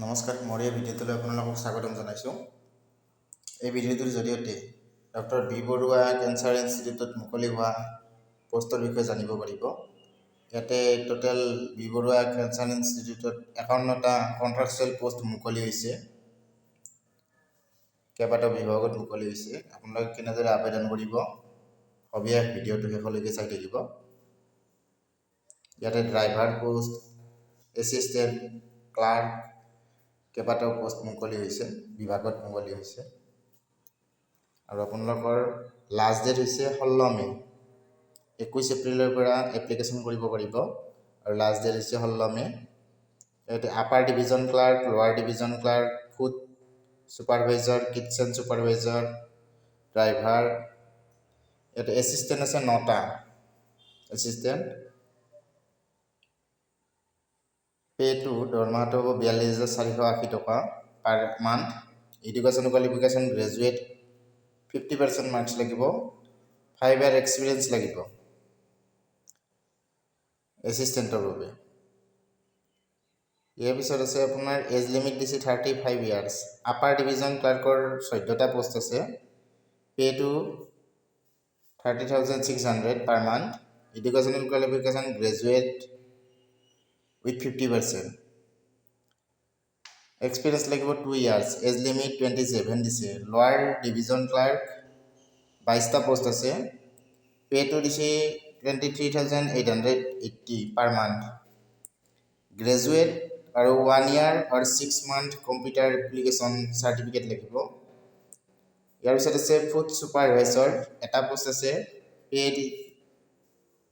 নমস্কাৰ, মই এই ভিডিঅ'টোলৈ আপোনালোকক স্বাগতম জনাইছোঁ। এই ভিডিঅ'টোৰ জৰিয়তে ডক্টৰ বি বৰুৱা কেঞ্চাৰ ইনষ্টিটিউটত মুকলি হোৱা পষ্টৰ বিষয়ে জানিব পাৰিব। ইয়াতে টোটেল বি বৰুৱা কেঞ্চাৰ ইনষ্টিটিউটত 51টা কণ্ট্ৰাকচুৱেল পষ্ট মুকলি হৈছে। কেইবাটাও বিভাগত মুকলি হৈছে। আপোনালোকে কেনেদৰে আবেদন কৰিব সবিশেষ ভিডিঅ'টো শেষলৈকে চাই থাকিব। ইয়াতে ড্ৰাইভাৰ পোষ্ট, এছিষ্টেণ্ট, ক্লাৰ্ক কেইবাটাও পোষ্ট মুকলি হৈছে, বিভাগত মুকলি হৈছে। আৰু আপোনালোকৰ লাষ্ট ডেট হৈছে 16 মে'। 21 এপ্ৰিলৰ পৰা এপ্লিকেশ্যন কৰিব পাৰিব আৰু লাষ্ট ডেট হৈছে 16 মে'। ইয়াতে upper division clerk, lower division clerk, food supervisor, kitchen supervisor, driver. ইয়াতে এছিষ্টেণ্ট আছে 9টা এছিষ্টেণ্ট। পে'টো দৰমহাটো হ'ব 42,480 টকা per month. Education qualification graduate, 50% marks লাগিব, 5 ইয়াৰ এক্সপিৰিয়েঞ্চ লাগিব এছিষ্টেণ্টৰ বাবে। ইয়াৰ পিছত আছে আপোনাৰ এজ লিমিট দিছে 35 ইয়াৰ্ছ। আপাৰ ডিভিজন ক্লাৰ্কৰ 14টা পোষ্ট আছে। পে'টো 30,600 পাৰ month. Educational qualification graduate with 50%। Experience লাগিব 2 ইয়াৰ্ছ। এজ লিমিট 27 দিছে। লোৱাৰ ডিভিজন ক্লাৰ্ক 22টা পোষ্ট আছে। পে'টো দিছে 23,880 পাৰ মান্থ। গ্ৰেজুৱেট আৰু 1 ইয়াৰ আৰু 6 মান্থ কম্পিউটাৰ এপ্লিকেশ্যন চাৰ্টিফিকেট লাগিব। ইয়াৰ পিছত আছে ফুড ছুপাৰভাইজাৰ, এটা পোষ্ট আছে। পে'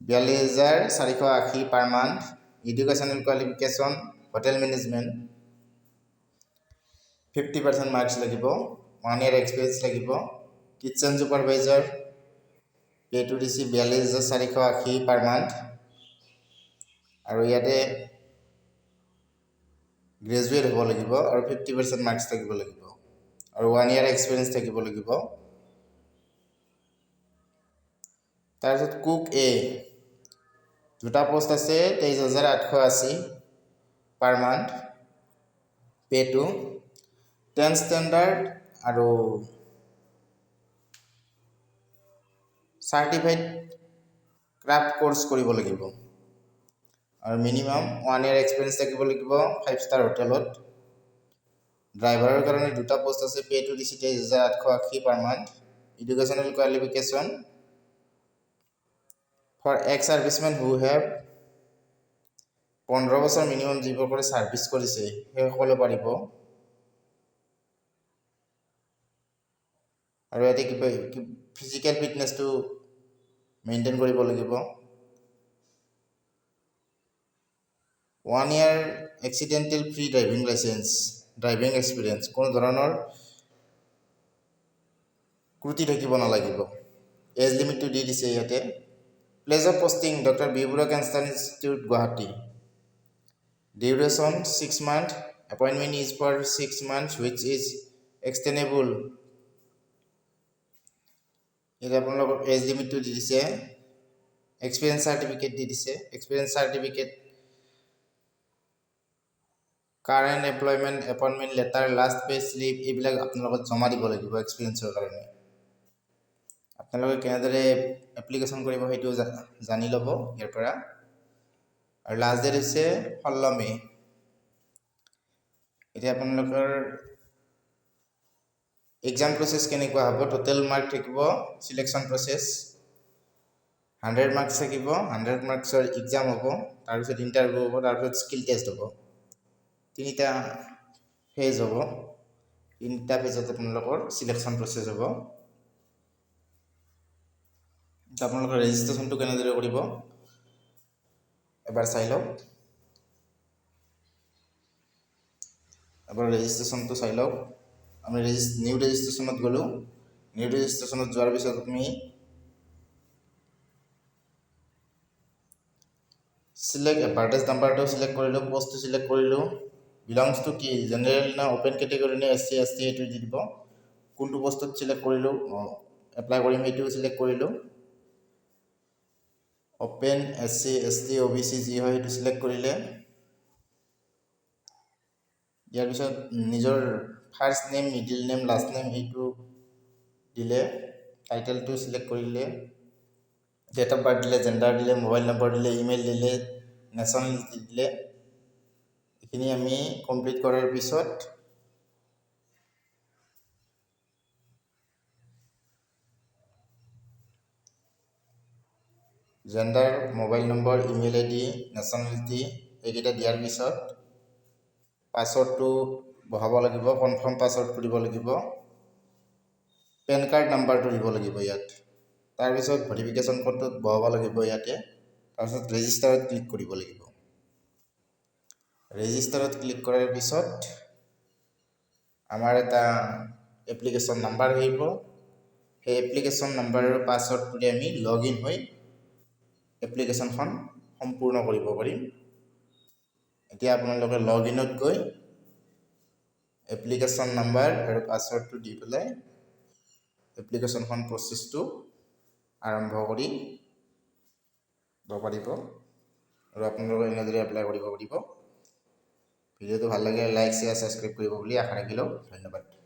42,480 পাৰ month. Educational qualification hotel management, 50% marks লাগিব, 1 ইয়াৰ এক্সপিৰিয়েঞ্চ লাগিব। কিটচেন ছুপাৰভাইজাৰ, পে'টো দিছে 42,480 পাৰ মান্থ। আৰু ইয়াতে গ্ৰেজুৱেট হ'ব লাগিব আৰু 50% মাৰ্কছ থাকিব লাগিব আৰু 1 ইয়াৰ এক্সপিৰিয়েঞ্চ থাকিব লাগিব। তাৰপিছত কুক এ 2টা পোষ্ট আছে, 23,880 পাৰ মান্থ। পে'টো 10 ষ্টেণ্ডাৰ্ড আৰু চাৰ্টিফাইড ক্ৰাফ্ট কোৰ্চ কৰিব লাগিব আৰু মিনিমাম 1 ইয়াৰ এক্সপিৰিয়েঞ্চ থাকিব লাগিব 5 ষ্টাৰ হোটেলত। ড্ৰাইভাৰৰ কাৰণে 2টা পোষ্ট আছে। পে'টো দিছে 23,880 per month. Educational qualification for ex servicemen who have 15 বছৰ মিনিমাম যিসকলে ছাৰ্ভিচ কৰিছে সেইসকলে পাৰিব। আৰু ইয়াতে কিবা ফিজিকেল ফিটনেছটো মেইনটেইন কৰিব লাগিব। 1 ইয়াৰ accidental free driving licence, driving experience, কোনো ধৰণৰ ক্ৰুটি থাকিব নালাগিব। এজ লিমিটটো দি দিছে ইয়াতে। Place of posting doctor B Barua cancer institute Guwahati. Duration 6 month. Appointment is for 6 month which is extendable. ইয়াতে আপোনালোকৰ এজ লিমিটটো দি দিছে। এক্সপিৰিয়েঞ্চ চাৰ্টিফিকেট দি দিছে। Experience certificate, current employment, appointment letter, last pay slip এইবিলাক আপোনালোকক জমা দিব লাগিব এক্সপিৰিয়েঞ্চৰ কাৰণে। আপোনালোকে কেনেদৰে এপ্লিকেশ্যন কৰিব সেইটো জানি ল'ব ইয়াৰ পৰা। আৰু লাষ্ট ডেট হৈছে 16 মে'। এতিয়া আপোনালোকৰ এক্সাম প্ৰচেছ কেনেকুৱা হ'ব? টোটেল মাৰ্ক থাকিব চিলেকশ্যন প্ৰচেছ 100 মাৰ্কছ থাকিব। 100 মাৰ্কছৰ এক্সাম হ'ব, তাৰপিছত ইণ্টাৰভিউ হ'ব, তাৰপিছত স্কিল টেষ্ট হ'ব। 3টা ফেজ হ'ব। 3টা ফেজত আপোনালোকৰ চিলেকশ্যন প্ৰচেছ হ'ব। আপোনালোকৰ ৰেজিষ্ট্ৰেশ্যনটো কেনেদৰে কৰিব এবাৰ চাই লওক। এবাৰ ৰেজিষ্ট্ৰেশ্যনটো চাই লওক। আমি নিউ ৰেজিষ্ট্ৰেশ্যনত গ'লোঁ। নিউ ৰেজিষ্ট্ৰেশ্যনত যোৱাৰ পিছত আমি চিলেক্ট এডভাৰ্টাইজ নাম্বাৰটো চিলেক্ট কৰিলোঁ, পষ্টটো চিলেক্ট কৰিলোঁ, বিলংছ টু কি জেনেৰেল না অ'পেন কেটেগৰী নে SC ST এইটো দি দিব। কোনটো পষ্টত চিলেক্ট কৰিলোঁ এপ্লাই কৰিম এইটো চিলেক্ট কৰিলোঁ। অ'পেন, SC ST OBC যি হয় সেইটো চিলেক্ট কৰিলে ইয়াৰ পিছত নিজৰ first name, middle name, last name এইটো দিলে, টাইটেলটো চিলেক্ট কৰিলে, ডেট অফ বাৰ্থ দিলে, জেণ্ডাৰ দিলে, মোবাইল নম্বৰ দিলে, ইমেইল দিলে, নেশ্যনেলিটি দিলে। এইখিনি আমি কমপ্লিট কৰাৰ পিছত gender, mobile number, email ID, nationality এইকেইটা দিয়াৰ পিছত পাছৱৰ্ডটো বহাব লাগিব, কনফাৰ্ম পাছৱৰ্ডটো দিব লাগিব, পেন কাৰ্ড নাম্বাৰটো দিব লাগিব ইয়াত। তাৰপিছত ভেৰিফিকেশ্যন কোডটো বহাব লাগিব ইয়াতে। তাৰপিছত ৰেজিষ্টাৰত ক্লিক কৰিব লাগিব। ৰেজিষ্টাৰত ক্লিক কৰাৰ পিছত আমাৰ এটা এপ্লিকেশ্যন নাম্বাৰ আহিব। সেই এপ্লিকেশ্যন নাম্বাৰৰ পাছৱৰ্ডটোৰে আমি লগ ইন হৈ এপ্লিকেশ্যনখন সম্পূৰ্ণ কৰিব পাৰিম। এতিয়া আপোনালোকে লগ ইনত গৈ এপ্লিকেশ্যন নাম্বাৰ আৰু পাছৱৰ্ডটো দি পেলাই এপ্লিকেশ্যনখন প্ৰচেছটো আৰম্ভ কৰিব পাৰিব আৰু আপোনালোকে এনেদৰে এপ্লাই কৰিব পাৰিব। ভিডিঅ'টো ভাল লাগিলে লাইক, শ্বেয়াৰ, ছাবস্ক্ৰাইব কৰিব বুলি আশা ৰাখিলোঁ। ধন্যবাদ।